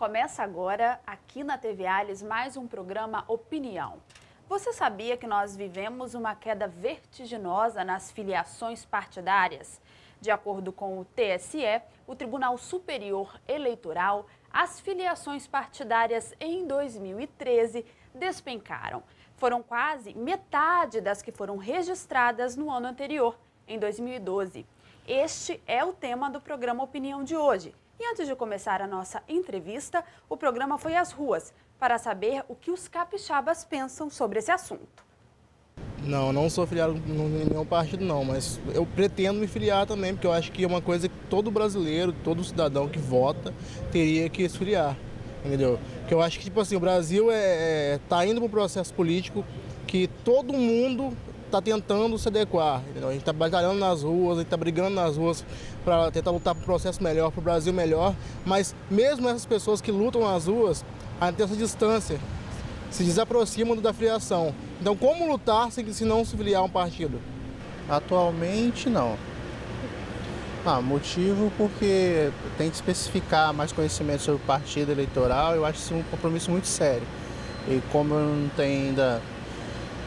Começa agora, aqui na TV Alhes, mais um programa Opinião. Você sabia que nós vivemos uma queda vertiginosa nas filiações partidárias? De acordo com o TSE, o Tribunal Superior Eleitoral, as filiações partidárias em 2013 despencaram. Foram quase metade das que foram registradas no ano anterior, em 2012. Este é o tema do programa Opinião de hoje. E antes de começar a nossa entrevista, o programa foi às ruas para saber o que os capixabas pensam sobre esse assunto. Não sou filiado em nenhum partido não, mas eu pretendo me filiar também, porque eu acho que é uma coisa que todo brasileiro, todo cidadão que vota teria que se filiar, entendeu? Porque eu acho que, tipo assim, o Brasil tá indo para um processo político que todo mundo está tentando se adequar, entendeu? A gente está batalhando nas ruas, a gente está brigando nas ruas para tentar lutar para um processo melhor, para o Brasil melhor, mas mesmo essas pessoas que lutam nas ruas, ainda tem essa distância, se desaproximam da filiação. Então, como lutar se não se filiar a um partido? Atualmente, não. Motivo porque tem que especificar mais conhecimento sobre o partido eleitoral. Eu acho isso um compromisso muito sério. E como eu não tenho ainda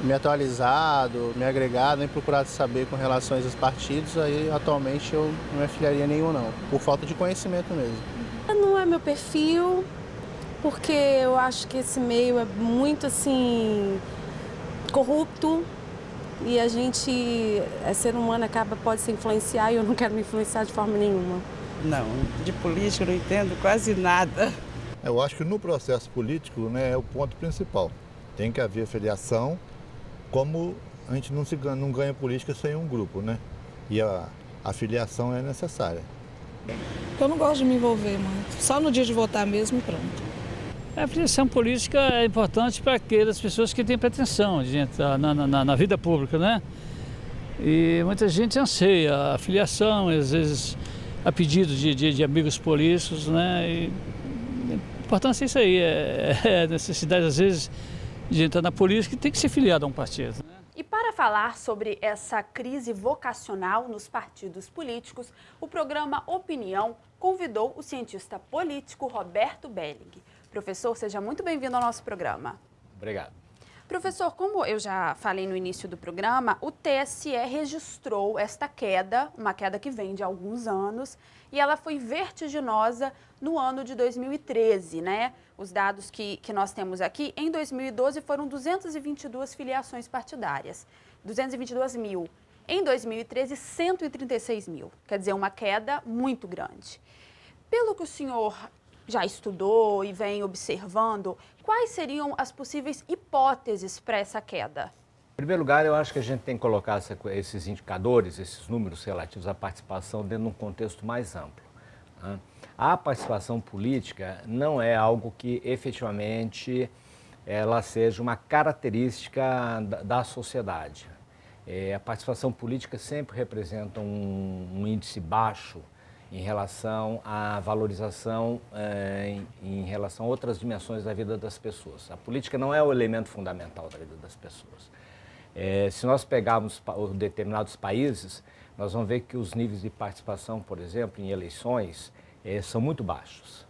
me atualizado, me agregado, nem procurado saber com relação a esses partidos, aí atualmente eu não me afiliaria a nenhum não, por falta de conhecimento mesmo. Não é meu perfil, porque eu acho que esse meio é muito assim corrupto e a gente, ser humano, pode se influenciar e eu não quero me influenciar de forma nenhuma. Não, de política eu não entendo quase nada. Eu acho que no processo político, né, é o ponto principal. Tem que haver filiação, como a gente não ganha política sem um grupo, né? E a filiação é necessária. Eu não gosto de me envolver muito, só no dia de votar mesmo e pronto. A filiação política é importante para aquelas pessoas que têm pretensão de entrar na vida pública, né? E muita gente anseia a filiação, às vezes a pedido de amigos políticos, né? E a importância é isso aí, é a necessidade, às vezes, de entrar na política e tem que ser filiado a um partido, né? E para falar sobre essa crise vocacional nos partidos políticos, o programa Opinião convidou o cientista político Roberto Belling. Professor, seja muito bem-vindo ao nosso programa. Obrigado. Professor, como eu já falei no início do programa, o TSE registrou esta queda, uma queda que vem de alguns anos, e ela foi vertiginosa no ano de 2013, né? Os dados que nós temos aqui, em 2012 foram 222 filiações partidárias, 222 mil. Em 2013, 136 mil, quer dizer, uma queda muito grande. Pelo que o senhor já estudou e vem observando, quais seriam as possíveis hipóteses para essa queda? Em primeiro lugar, eu acho que a gente tem que colocar esses indicadores, esses números relativos à participação dentro de um contexto mais amplo, né? A participação política não é algo que efetivamente ela seja uma característica da sociedade. A participação política sempre representa um índice baixo em relação à valorização, em relação a outras dimensões da vida das pessoas. A política não é o elemento fundamental da vida das pessoas. Se nós pegarmos determinados países, nós vamos ver que os níveis de participação, por exemplo, em eleições, são muito baixos.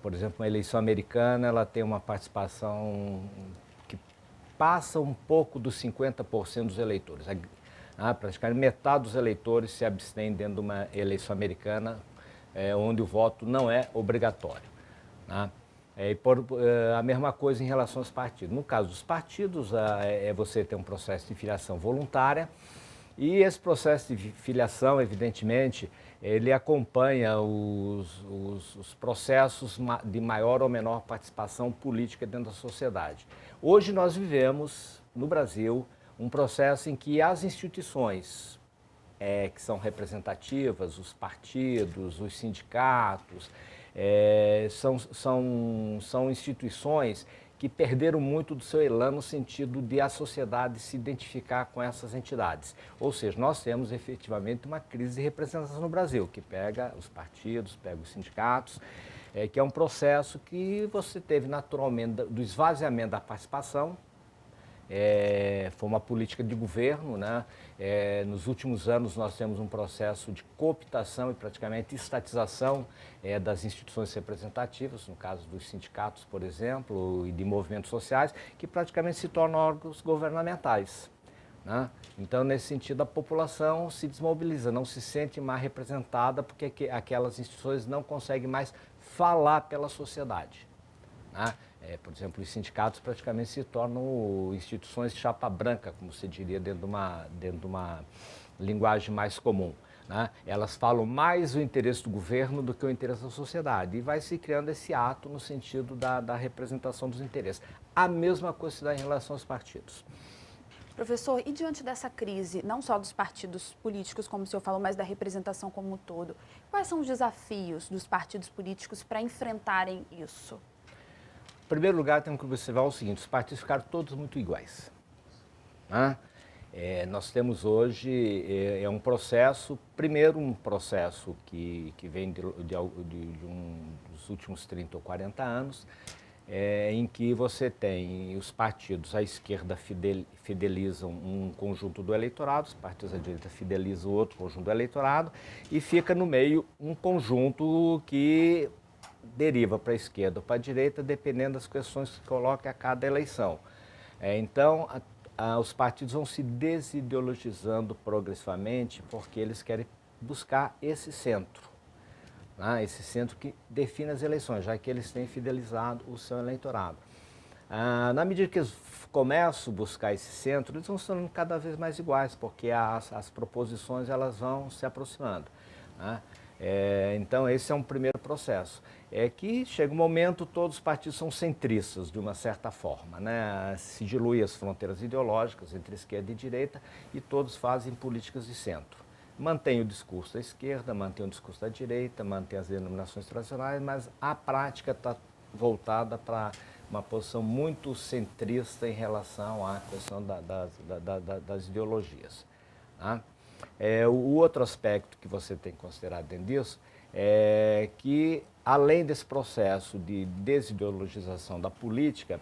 Por exemplo, uma eleição americana, ela tem uma participação que passa um pouco dos 50% dos eleitores. Praticamente metade dos eleitores se abstém dentro de uma eleição americana, onde o voto não é obrigatório, né? A mesma coisa em relação aos partidos. No caso dos partidos, você tem um processo de filiação voluntária e esse processo de filiação, evidentemente, ele acompanha os processos de maior ou menor participação política dentro da sociedade. Hoje nós vivemos, no Brasil, um processo em que as instituições que são representativas, os partidos, os sindicatos, são instituições que perderam muito do seu elan no sentido de a sociedade se identificar com essas entidades. Ou seja, nós temos efetivamente uma crise de representação no Brasil, que pega os partidos, pega os sindicatos, que é um processo que você teve naturalmente do esvaziamento da participação, foi uma política de governo, né? Nos últimos anos nós temos um processo de cooptação e praticamente estatização das instituições representativas, no caso dos sindicatos, por exemplo, e de movimentos sociais, que praticamente se tornam órgãos governamentais, né? Então, nesse sentido, a população se desmobiliza, não se sente mais representada porque aquelas instituições não conseguem mais falar pela sociedade, né? Por exemplo, os sindicatos praticamente se tornam instituições de chapa branca, como se diria dentro de uma linguagem mais comum, né? Elas falam mais o interesse do governo do que o interesse da sociedade e vai se criando esse ato no sentido da representação dos interesses. A mesma coisa se dá em relação aos partidos. Professor, e diante dessa crise, não só dos partidos políticos, como o senhor falou, mas da representação como um todo, quais são os desafios dos partidos políticos para enfrentarem isso? Em primeiro lugar, temos que observar o seguinte: os partidos ficaram todos muito iguais, né? Nós temos hoje um processo, primeiro um processo que vem dos últimos 30 ou 40 anos, em que você tem os partidos à esquerda fidelizam um conjunto do eleitorado, os partidos à direita fidelizam outro conjunto do eleitorado e fica no meio um conjunto que deriva para a esquerda ou para a direita, dependendo das questões que se coloca a cada eleição. Então, os partidos vão se desideologizando progressivamente porque eles querem buscar esse centro, né? Esse centro que define as eleições, já que eles têm fidelizado o seu eleitorado. Na medida que eles começam a buscar esse centro, eles vão se tornando cada vez mais iguais, porque as proposições elas vão se aproximando, né? Então, esse é um primeiro processo. Que chega um momento, todos os partidos são centristas, de uma certa forma, né? Se dilui as fronteiras ideológicas entre esquerda e direita e todos fazem políticas de centro. Mantém o discurso da esquerda, mantém o discurso da direita, mantém as denominações tradicionais, mas a prática está voltada para uma posição muito centrista em relação à questão das ideologias, né? O outro aspecto que você tem que considerar dentro disso é que, além desse processo de desideologização da política,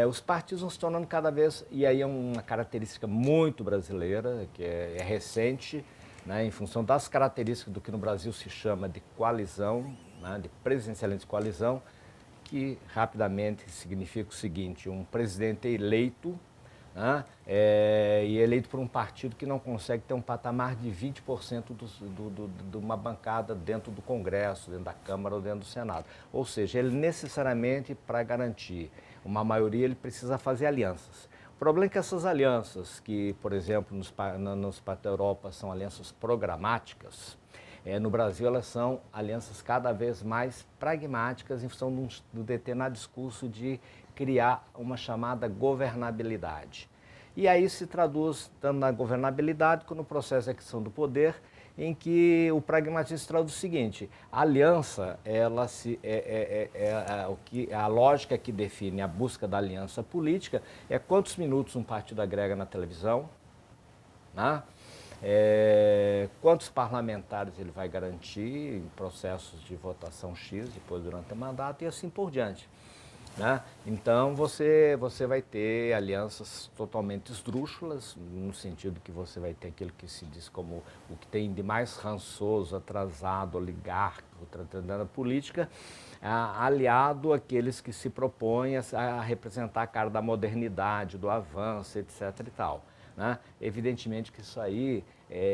os partidos vão se tornando cada vez, e aí é uma característica muito brasileira, que é recente, né, em função das características do que no Brasil se chama de coalizão, né, de presidencialismo de coalizão, que rapidamente significa o seguinte: um presidente eleito, né, e eleito por um partido que não consegue ter um patamar de 20% de uma bancada dentro do Congresso, dentro da Câmara ou dentro do Senado. Ou seja, ele necessariamente, para garantir uma maioria, ele precisa fazer alianças. O problema é que essas alianças, que, por exemplo, nos países da Europa são alianças programáticas, no Brasil elas são alianças cada vez mais pragmáticas em função de um determinado discurso de criar uma chamada governabilidade. E aí se traduz tanto na governabilidade como no processo de aquisição do poder, em que o pragmatismo se traduz o seguinte: a aliança, a lógica que define a busca da aliança política é quantos minutos um partido agrega na televisão, né? Quantos parlamentares ele vai garantir em processos de votação X, depois durante o mandato e assim por diante, né? Então você vai ter alianças totalmente esdrúxulas, no sentido que você vai ter aquilo que se diz como o que tem de mais rançoso, atrasado, oligárquico, tratando a política, aliado àqueles que se propõem a representar a cara da modernidade, do avanço, etc. e tal, né? Evidentemente que isso aí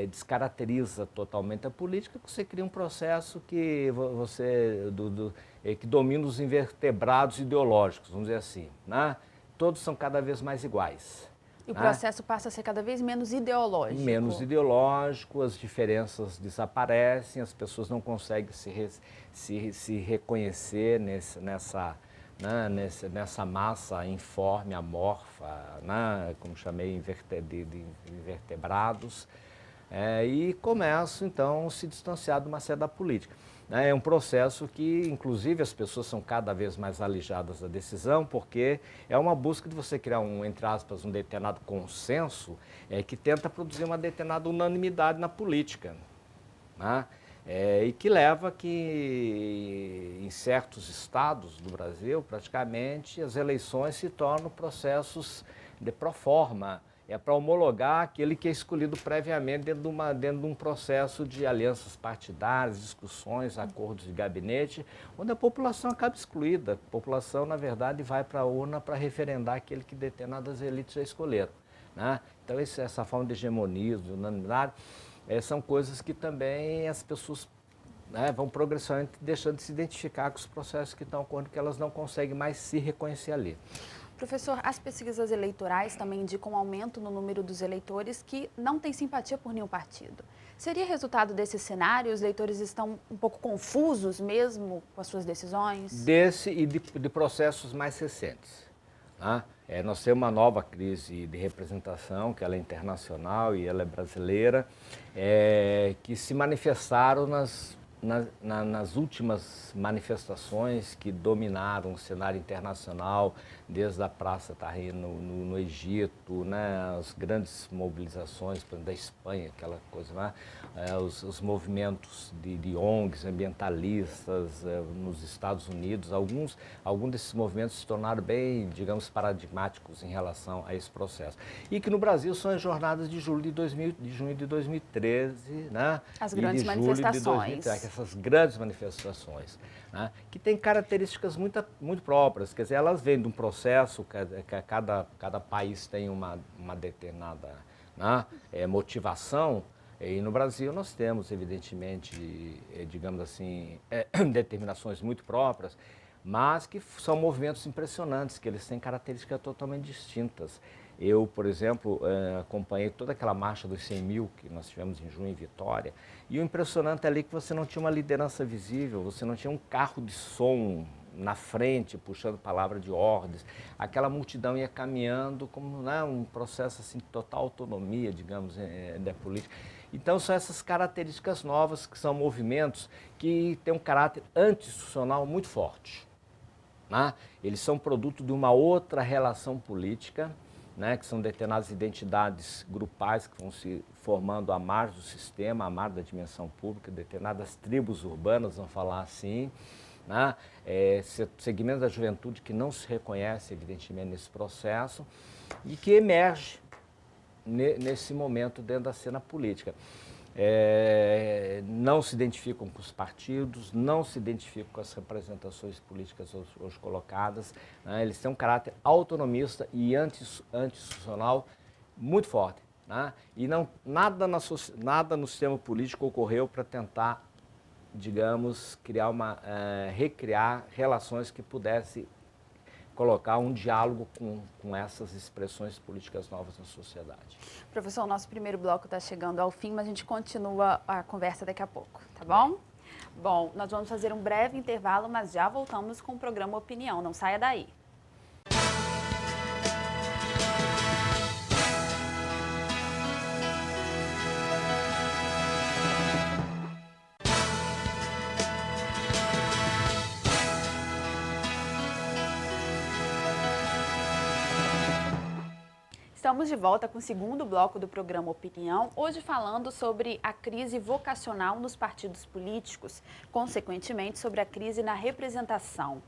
descaracteriza totalmente a política, porque você cria um processo que que domina os invertebrados ideológicos, vamos dizer assim, né? Todos são cada vez mais iguais. E o processo passa a ser cada vez menos ideológico. Menos ideológico, as diferenças desaparecem, as pessoas não conseguem se reconhecer nessa massa informe, amorfa, né, como chamei de invertebrados, e começam então a se distanciar de uma série da política. É um processo que, inclusive, as pessoas são cada vez mais alijadas da decisão, porque é uma busca de você criar entre aspas, um determinado consenso que tenta produzir uma determinada unanimidade na política, né? E que leva que, em certos estados do Brasil, praticamente, as eleições se tornam processos de proforma, é para homologar aquele que é escolhido previamente dentro de um processo de alianças partidárias, discussões, acordos de gabinete, onde a população acaba excluída. A população, na verdade, vai para a urna para referendar aquele que determinadas elites já escolheram, né? Então, essa forma de hegemonismo, de unanimidade, são coisas que também as pessoas, né, vão progressivamente deixando de se identificar com os processos que estão ocorrendo, que elas não conseguem mais se reconhecer ali. Professor, as pesquisas eleitorais também indicam um aumento no número dos eleitores que não têm simpatia por nenhum partido. Seria resultado desse cenário? Os eleitores estão um pouco confusos mesmo com as suas decisões? Desse e de processos mais recentes, né? Nós temos uma nova crise de representação, que ela é internacional e ela é brasileira, que se manifestaram nas últimas manifestações que dominaram o cenário internacional, desde a Praça Tahrir no Egito, né, as grandes mobilizações, por exemplo, da Espanha, aquela coisa lá, os movimentos de ONGs ambientalistas nos Estados Unidos, alguns desses movimentos se tornaram bem, digamos, paradigmáticos em relação a esse processo. E que no Brasil são as jornadas de junho de 2013, né? As grandes e de julho manifestações. De 2013, essas grandes manifestações, né, que têm características muito próprias, quer dizer, elas vêm de um processo que cada país tem uma determinada, né, motivação, e no Brasil nós temos, evidentemente, digamos assim, determinações muito próprias, mas que são movimentos impressionantes, que eles têm características totalmente distintas. Eu, por exemplo, acompanhei toda aquela marcha dos 100 mil que nós tivemos em junho em Vitória, e o impressionante ali é que você não tinha uma liderança visível, você não tinha um carro de som na frente, puxando palavra de ordens. Aquela multidão ia caminhando como, né, um processo assim, de total autonomia, digamos, da política. Então, são essas características novas, que são movimentos que têm um caráter anti-institucional muito forte, né? Eles são produto de uma outra relação política, né, que são determinadas identidades grupais que vão se formando à margem do sistema, à margem da dimensão pública, determinadas tribos urbanas, vamos falar assim, né, segmentos da juventude que não se reconhece, evidentemente, nesse processo e que emerge nesse momento dentro da cena política. Não se identificam com os partidos, não se identificam com as representações políticas hoje colocadas, né? Eles têm um caráter autonomista e anti-institucional muito forte, né? E nada no sistema político ocorreu para tentar, digamos, recriar relações que pudessem colocar um diálogo com essas expressões políticas novas na sociedade. Professor, o nosso primeiro bloco está chegando ao fim, mas a gente continua a conversa daqui a pouco, tá bom? Bom, nós vamos fazer um breve intervalo, mas já voltamos com o programa Opinião. Não saia daí. Estamos de volta com o segundo bloco do programa Opinião, hoje falando sobre a crise vocacional nos partidos políticos, consequentemente sobre a crise na representação.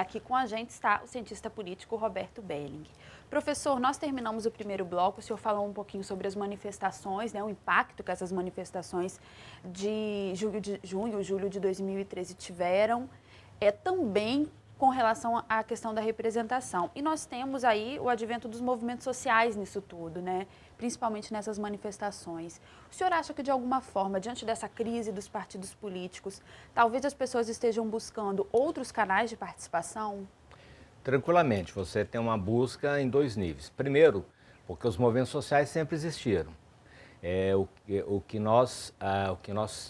Aqui com a gente está o cientista político Roberto Belling. Professor, nós terminamos o primeiro bloco, o senhor falou um pouquinho sobre as manifestações, né, o impacto que essas manifestações de julho de 2013 tiveram, também com relação à questão da representação. E nós temos aí o advento dos movimentos sociais nisso tudo, né? Principalmente nessas manifestações. O senhor acha que, de alguma forma, diante dessa crise dos partidos políticos, talvez as pessoas estejam buscando outros canais de participação? Tranquilamente, você tem uma busca em dois níveis. Primeiro, porque os movimentos sociais sempre existiram. O que nós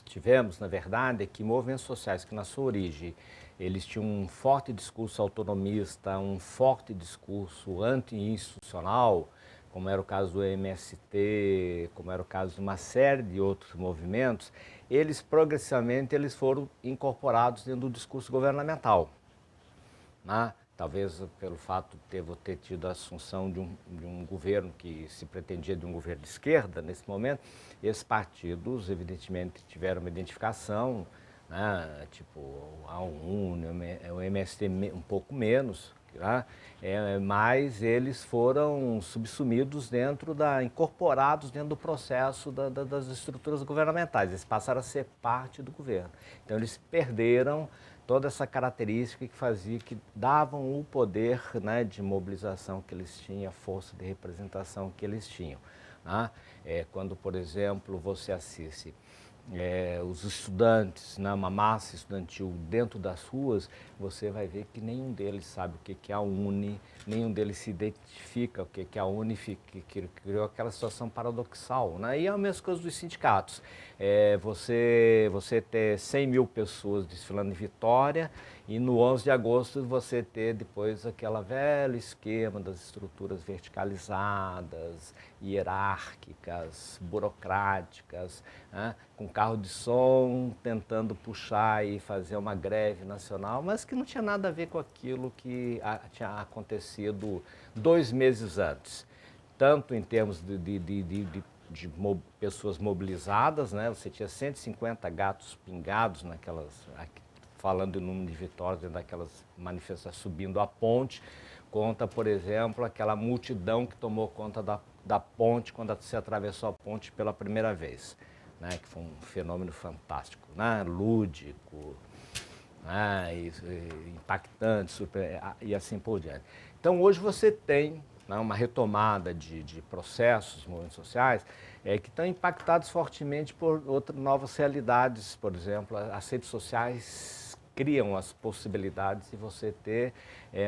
tivemos, na verdade, é que movimentos sociais que, na sua origem, eles tinham um forte discurso autonomista, um forte discurso anti-institucional, como era o caso do MST, como era o caso de uma série de outros movimentos, eles progressivamente foram incorporados dentro do discurso governamental, né? Talvez pelo fato de ter tido a assunção de um governo que se pretendia de um governo de esquerda nesse momento, esses partidos evidentemente tiveram uma identificação, né, tipo a UNE, o MST um pouco menos, né? Mas eles foram subsumidos incorporados dentro do processo das estruturas governamentais. Eles passaram a ser parte do governo. Então eles perderam toda essa característica que davam o poder, né, de mobilização que eles tinham, a força de representação que eles tinham, né? Quando, por exemplo, você assiste os estudantes, né, uma massa estudantil dentro das ruas, você vai ver que nenhum deles sabe o que é a UNE, nenhum deles se identifica o que é a UNE, que criou aquela situação paradoxal, né? E é a mesma coisa dos sindicatos. Você ter 100 mil pessoas desfilando em Vitória e no 11 de agosto você ter depois aquele velho esquema das estruturas verticalizadas, hierárquicas, burocráticas, né? Com carro de som tentando puxar e fazer uma greve nacional, mas que não tinha nada a ver com aquilo que tinha acontecido 2 meses antes. Tanto em termos de pessoas mobilizadas, né? Você tinha 150 gatos pingados falando em número de vitórias, dentro daquelas manifestações subindo a ponte, conta, por exemplo, aquela multidão que tomou conta da ponte quando você atravessou a ponte pela primeira vez, né? Que foi um fenômeno fantástico, né? Lúdico, né? Impactante, e assim por diante. Então hoje você tem, né, uma retomada de processos, movimentos sociais, que estão impactados fortemente por novas realidades. Por exemplo, as redes sociais criam as possibilidades de você ter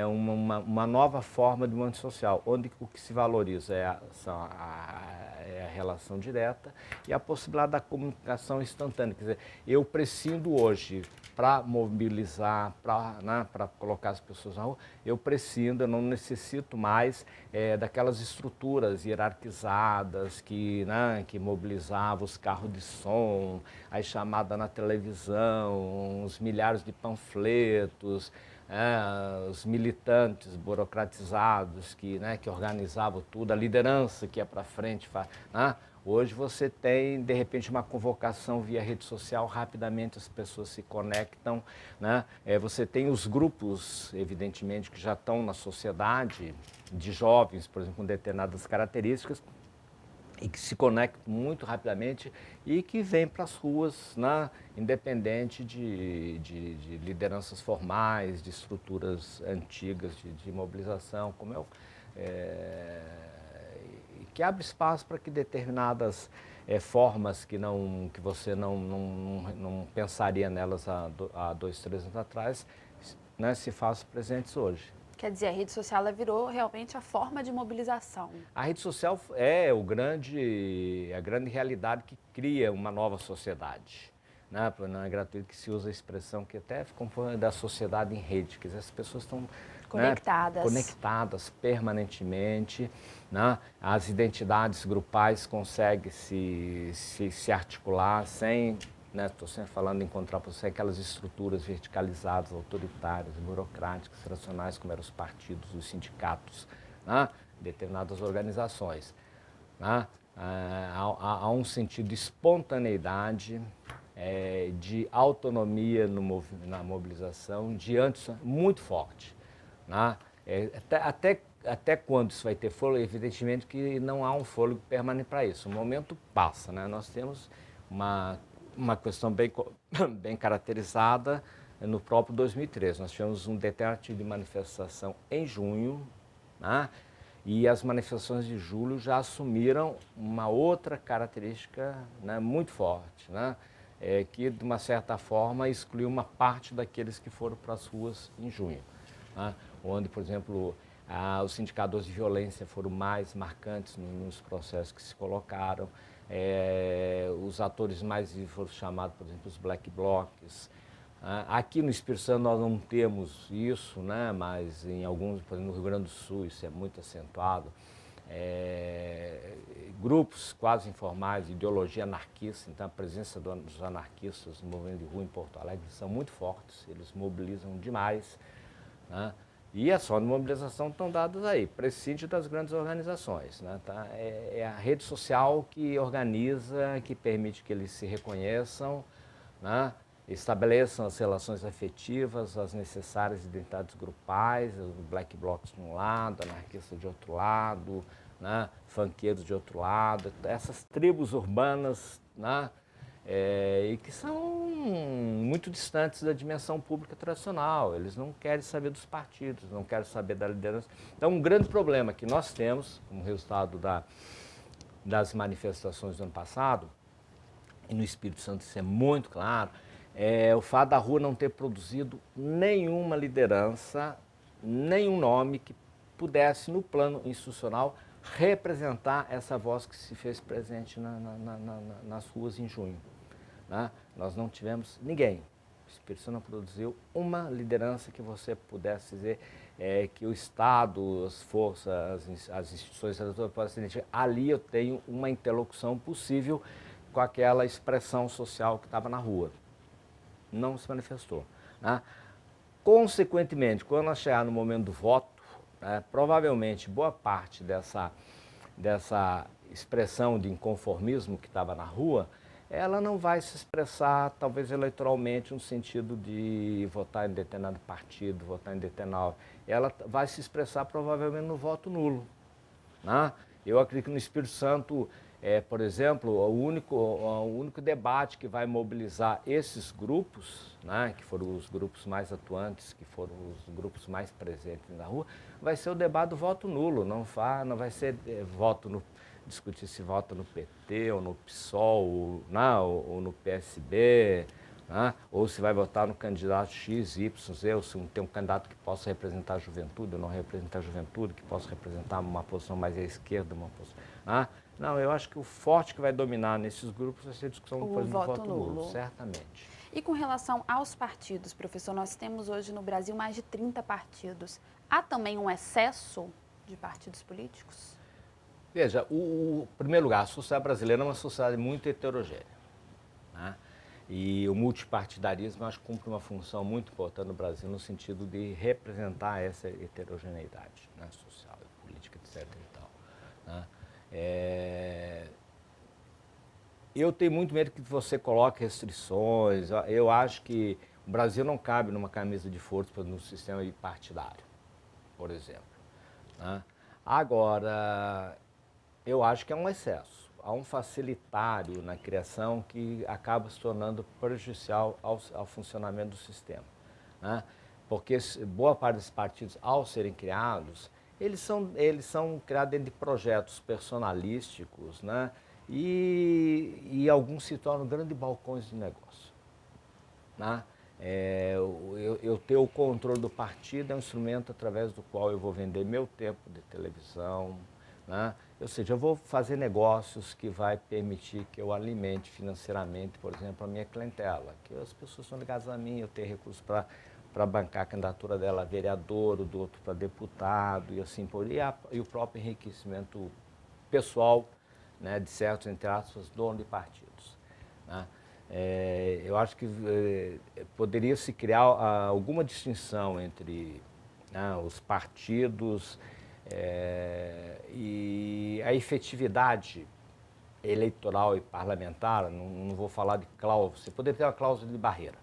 uma nova forma de movimento social, onde o que se valoriza é a relação direta e a possibilidade da comunicação instantânea. Quer dizer, eu prescindo hoje para mobilizar, para colocar as pessoas na rua, eu não necessito mais daquelas estruturas hierarquizadas que mobilizavam os carros de som, a chamada na televisão, os milhares de panfletos, os militantes burocratizados que organizavam tudo, a liderança que ia para frente, né? Hoje você tem, de repente, uma convocação via rede social, rapidamente as pessoas se conectam, né? Você tem os grupos, evidentemente, que já estão na sociedade, de jovens, por exemplo, com determinadas características, e que se conectam muito rapidamente e que vêm para as ruas, né? Independente de lideranças formais, de estruturas antigas de mobilização, como que abre espaço para que determinadas formas que você não pensaria nelas há 2, 3 anos atrás, né, se façam presentes hoje. Quer dizer, a rede social ela virou realmente a forma de mobilização. A rede social é a grande realidade que cria uma nova sociedade. Né? Não é gratuito que se usa a expressão que até ficou da sociedade em rede, quer dizer, as pessoas estão conectadas permanentemente, né? As identidades grupais conseguem se articular sem, né? Estou sempre falando em contraposição aquelas estruturas verticalizadas, autoritárias, burocráticas, tradicionais, como eram os partidos, os sindicatos, né? Determinadas organizações, né? Há um sentido de espontaneidade, de autonomia na mobilização, muito forte. Né? Até quando isso vai ter fôlego? Evidentemente que não há um fôlego permanente para isso. O momento passa, né? Nós temos uma questão bem caracterizada no próprio 2013. Nós tivemos um determinado de manifestação em junho, né? E as manifestações de julho já assumiram uma outra característica, né, muito forte, né? Que, de uma certa forma, excluiu uma parte daqueles que foram para as ruas em junho, né? Onde, por exemplo, os indicadores de violência foram mais marcantes nos processos que se colocaram, os atores mais vivos foram chamados, por exemplo, os black blocs. Aqui no Espírito Santo nós não temos isso, né? Mas em alguns, por exemplo, no Rio Grande do Sul, isso é muito acentuado. Grupos quase informais de ideologia anarquista, então a presença dos anarquistas no movimento de rua em Porto Alegre são muito fortes, eles mobilizam demais, né? E as formas de mobilização estão dadas aí, prescinde das grandes organizações, né? Tá? É a rede social que organiza, que permite que eles se reconheçam, né? estabeleçam as relações afetivas, as necessárias identidades grupais, os black blocs de um lado, anarquistas de outro lado, né, funkeiros de outro lado, essas tribos urbanas, né, e que são muito distantes da dimensão pública tradicional. Eles não querem saber dos partidos, não querem saber da liderança. Então, um grande problema que nós temos, como resultado das manifestações do ano passado, e no Espírito Santo isso é muito claro, é o fato da rua não ter produzido nenhuma liderança, nenhum nome que pudesse, no plano institucional, representar essa voz que se fez presente nas ruas em junho. Né? Nós não tivemos ninguém. O Espírito Santo não produziu uma liderança que você pudesse dizer que o Estado, as forças, as instituições podem dizer, ali eu tenho uma interlocução possível com aquela expressão social que estava na rua. Não se manifestou. Né? Consequentemente, quando nós chegar no momento do voto, provavelmente boa parte dessa expressão de inconformismo que estava na rua, ela não vai se expressar, talvez eleitoralmente, no sentido de votar em determinado partido, votar em determinado... Ela vai se expressar provavelmente no voto nulo. Né? Eu acredito que no Espírito Santo, por exemplo, o único debate que vai mobilizar esses grupos, né, que foram os grupos mais atuantes, que foram os grupos mais presentes na rua, vai ser o debate do voto nulo. Não vai ser discutir se vota no PT ou no PSOL ou no PSB, né, ou se vai votar no candidato X, Y, Z, ou se tem um candidato que possa representar a juventude ou não representar a juventude, que possa representar uma posição mais à esquerda, uma posição... Né? Não, eu acho que o forte que vai dominar nesses grupos vai ser a discussão do voto nulo, certamente. E com relação aos partidos, professor, nós temos hoje no Brasil mais de 30 partidos. Há também um excesso de partidos políticos? Veja, em primeiro lugar, a sociedade brasileira é uma sociedade muito heterogênea. Né? E o multipartidarismo, acho que cumpre uma função muito importante no Brasil no sentido de representar essa heterogeneidade, né, social e política, etc. E tal, né? Eu tenho muito medo que você coloque restrições. Eu acho que o Brasil não cabe numa camisa de força no sistema partidário, por exemplo. Né? Agora, eu acho que é um excesso. Há um facilitário na criação que acaba se tornando prejudicial ao funcionamento do sistema. Né? Porque boa parte desses partidos, ao serem criados, eles são criados dentro de projetos personalísticos, né? E alguns se tornam grandes balcões de negócio. Né? Eu ter o controle do partido é um instrumento através do qual eu vou vender meu tempo de televisão, né? Ou seja, eu vou fazer negócios que vai permitir que eu alimente financeiramente, por exemplo, a minha clientela, que as pessoas são ligadas a mim, eu tenho recursos para bancar a candidatura dela a vereador, o do outro para deputado e assim por aí, e o próprio enriquecimento pessoal, né, de certos, entre aspas, donos de partidos. Né? Eu acho que poderia se criar alguma distinção entre, né, os partidos e a efetividade eleitoral e parlamentar. Não vou falar de cláusula, você poderia ter uma cláusula de barreira,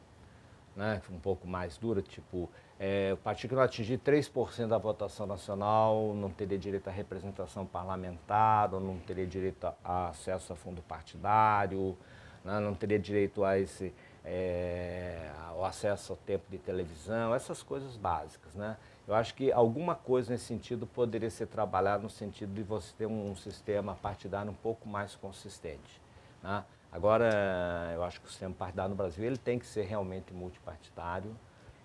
né, um pouco mais dura, tipo, o partido que não atingir 3% da votação nacional não teria direito à representação parlamentar, ou não teria direito a acesso a fundo partidário, né, não teria direito a ao acesso ao tempo de televisão, essas coisas básicas. Né? Eu acho que alguma coisa nesse sentido poderia ser trabalhada no sentido de você ter um sistema partidário um pouco mais consistente. Né? Agora, eu acho que o sistema partidário no Brasil ele tem que ser realmente multipartidário.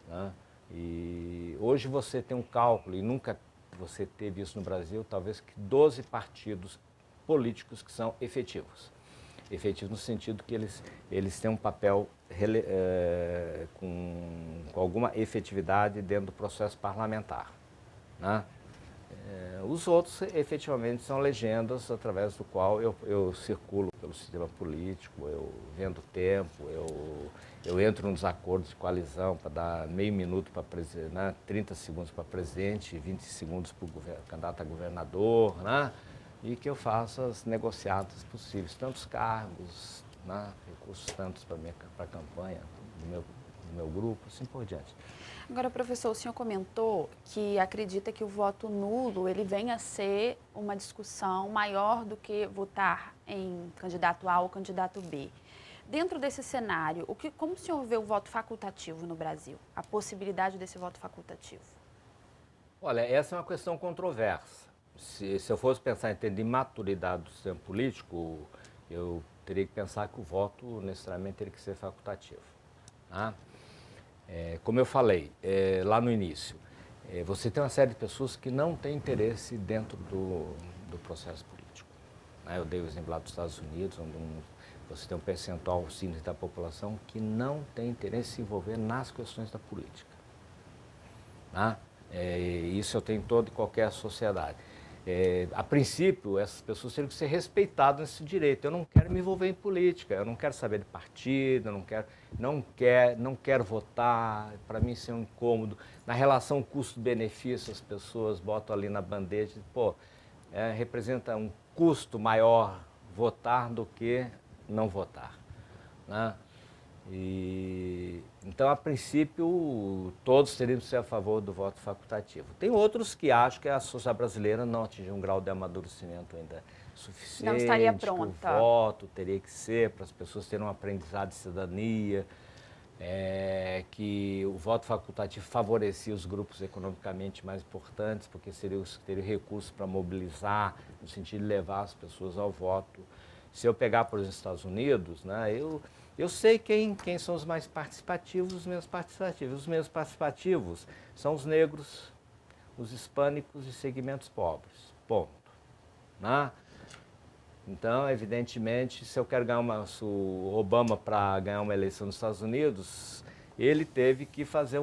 Né? E hoje você tem um cálculo, e nunca você teve isso no Brasil, talvez que 12 partidos políticos que são efetivos. Efetivos no sentido que eles têm um papel com alguma efetividade dentro do processo parlamentar. Né? Os outros, efetivamente, são legendas através do qual eu circulo pelo sistema político, eu vendo tempo, eu entro nos acordos de coalizão para dar meio minuto para presidente, né, 30 segundos para presidente, 20 segundos para o candidato a governador, né, e que eu faço as negociatas possíveis, tantos cargos, né, recursos tantos para a campanha, do meu grupo, assim por diante. Agora, professor, o senhor comentou que acredita que o voto nulo ele venha a ser uma discussão maior do que votar em candidato A ou candidato B. Dentro desse cenário, como o senhor vê o voto facultativo no Brasil? A possibilidade desse voto facultativo? Olha, essa é uma questão controversa. Se eu fosse pensar em termos de maturidade do sistema político, eu teria que pensar que o voto necessariamente teria que ser facultativo. Tá? Como eu falei lá no início, você tem uma série de pessoas que não têm interesse dentro do processo político. Né? Eu dei o exemplo lá dos Estados Unidos, onde você tem um percentual simples da população que não tem interesse em se envolver nas questões da política. Tá? Isso eu tenho em toda e qualquer sociedade. A princípio, essas pessoas teriam que ser respeitadas nesse direito. Eu não quero me envolver em política, eu não quero saber de partido, eu não quero votar, para mim isso é um incômodo. Na relação custo-benefício, as pessoas botam ali na bandeja, representa um custo maior votar do que não votar. Né? Então, a princípio, todos teriam que ser a favor do voto facultativo. Tem outros que acham que a sociedade brasileira não atingiu um grau de amadurecimento ainda suficiente. Não estaria pronta. Que o voto teria que ser para as pessoas terem um aprendizado de cidadania, que o voto facultativo favorecia os grupos economicamente mais importantes, porque teriam recursos para mobilizar, no sentido de levar as pessoas ao voto. Se eu pegar, por exemplo, os Estados Unidos, né, eu sei quem são os mais participativos, os menos participativos. Os menos participativos são os negros, os hispânicos e segmentos pobres. Ponto. Né? Então, evidentemente, se eu quero ganhar o Obama para ganhar uma eleição nos Estados Unidos, ele teve que fazer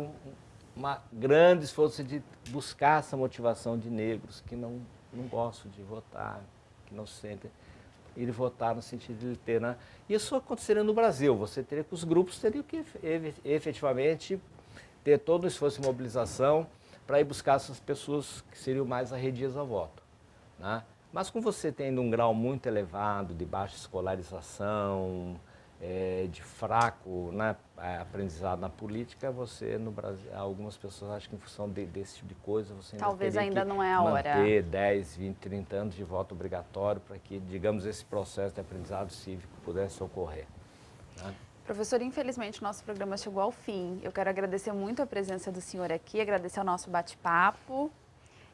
uma grande esforço de buscar essa motivação de negros que não gostam de votar, que não se sentem ir votar no sentido de ele ter, né? Isso aconteceria no Brasil. Os grupos teriam que efetivamente ter todo o esforço de mobilização para ir buscar essas pessoas que seriam mais arredias ao voto, né? Mas como você tem um grau muito elevado de baixa escolarização, de fraco, né, aprendizado na política, você no Brasil, algumas pessoas acham que em função desse tipo de coisa você talvez teria ainda que não é a hora. Manter 10, 20, 30 anos de voto obrigatório para que, digamos, esse processo de aprendizado cívico pudesse ocorrer. Né? Professor, infelizmente o nosso programa chegou ao fim. Eu quero agradecer muito a presença do senhor aqui, agradecer ao nosso bate-papo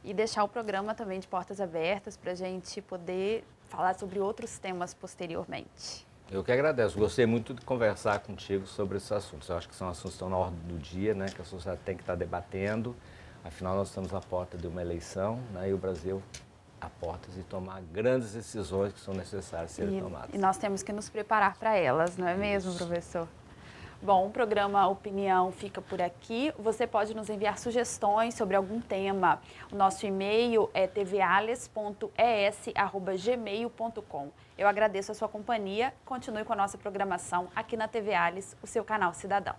e deixar o programa também de portas abertas para a gente poder falar sobre outros temas posteriormente. Eu que agradeço. Gostei muito de conversar contigo sobre esses assuntos. Eu acho que são assuntos que estão na ordem do dia, né, que a sociedade tem que estar debatendo. Afinal, nós estamos à porta de uma eleição, né, e o Brasil a portas de tomar grandes decisões que são necessárias serem tomadas. E nós temos que nos preparar para elas, não é mesmo, professor? Bom, o programa Opinião fica por aqui. Você pode nos enviar sugestões sobre algum tema. O nosso e-mail é tvales.es@gmail.com. Eu agradeço a sua companhia. Continue com a nossa programação aqui na TV Alice, o seu canal cidadão.